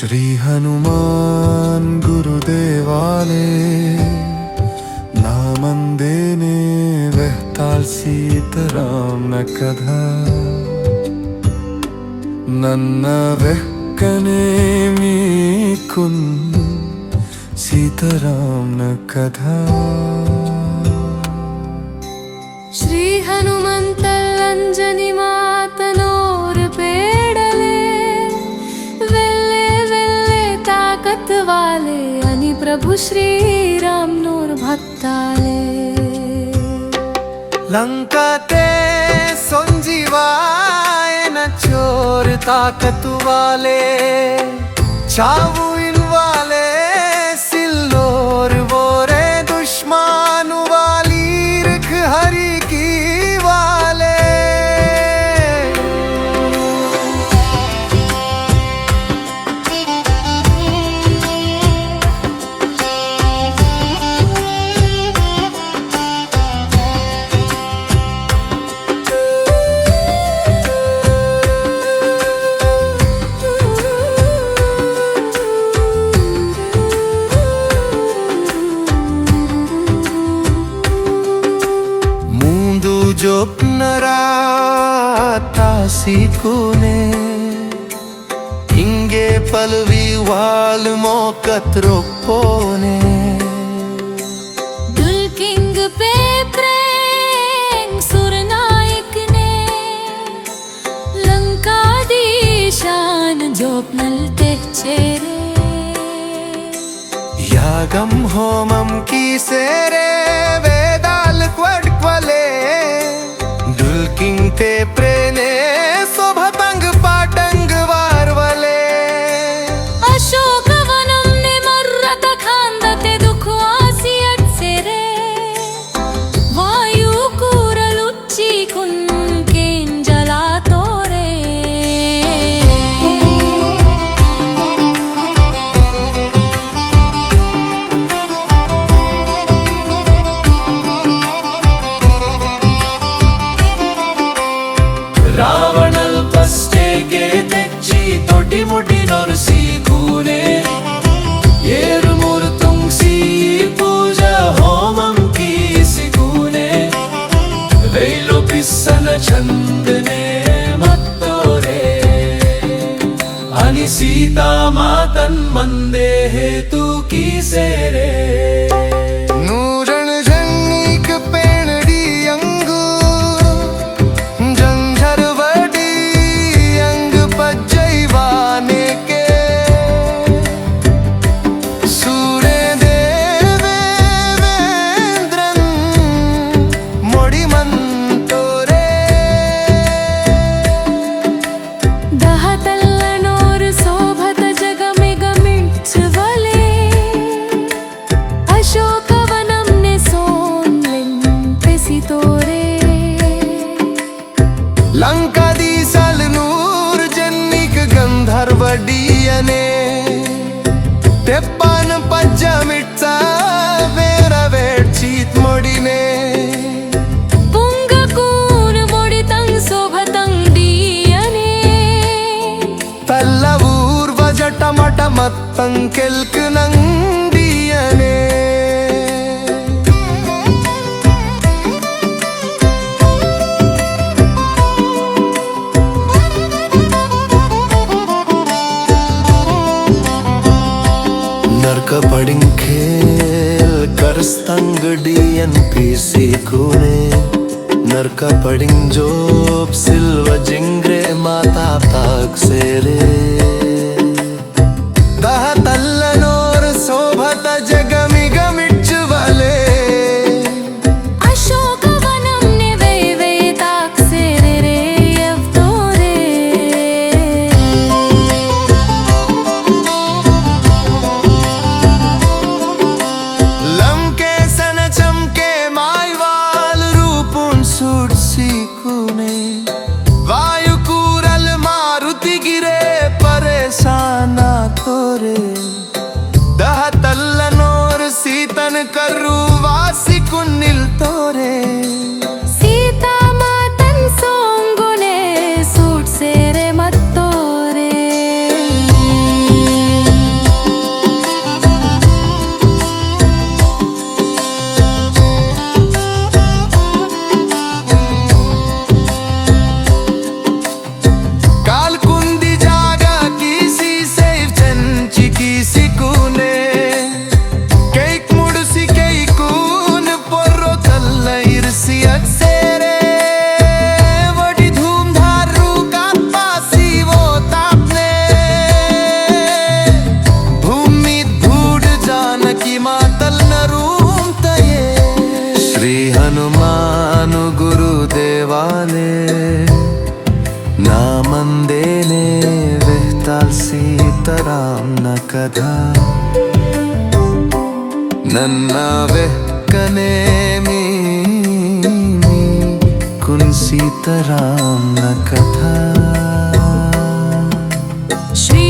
श्री हनुमान गुरुदेवाले नामंदेने वेहताल सीताराम कथ नन्न वेहकने मीकुन सीताराम कथ श्री हनुमंतल अंजनी मातनोर पेडले वेल्ले वेल्ले ताकत वाले अनि प्रभु श्री राम नोर भक्ताले लंका ते संजीवाए न चोर ताकत वाले चावू इन वाले सिल्लोर वोरे दुश्मन वाली रिख हरि की वाले ಜೋಪ್ನರಾ ತಾಸಿಕುನೆ ಹಿಂಗೆ ಪಲ್ವಿ ವಾಲ್ ಮೋಕತ್ರೊಪ್ಪೋನೆ दुल्किंग पे प्रेम सुरनायक ने लंका दी शान जोपनल ते चेरे यागम होमम की सेरे वेदाल क्वडक्वले दुल्किंग ते प्रेने शोभतंग पाटंग वारवले अशोक वनम ने मर्रत खांदते दुखवासी अट्सेरे वायु कूरलुच्ची कुंकेन जला तोरे రావణల్ పస్టేగే తెచ్చి తొటి ముటి నొరసి కూనే ఏరు మూరు తుంసి పూజ హోమం కీసి కూనే వేలు పిస్సన చందనే మత్తోరే అని సీతా మాతన్ మందే హేతు కీసేరే लंका दी सल नूर जन्निक गंधर्वडीयने तेप्पान पज्जा मिट्टा वेरा वेड्चीत मोडिने पुंगकून मोडितं शोभतं डीयने तल्लवूर वजटमट मत्तं केल्कनं डीयने नरक पडिंखेल करस्तंगडियन पीसी खूने नरक पडिंग जोप सिल्व जिंग्रे माता ताक सेरे दह तल्लनोर शोभत जगमिग मिच्च वाले अशोक वनम ने वे वे ताक सेरे रे अवतोरे वायु कूरल मारुति गिरे వాలే నా మందేనే వెహ్తాల్ సీతారాంన కథ ನನ್ನ వెక్కనేమి కున్ సీతారాంన కథ श्री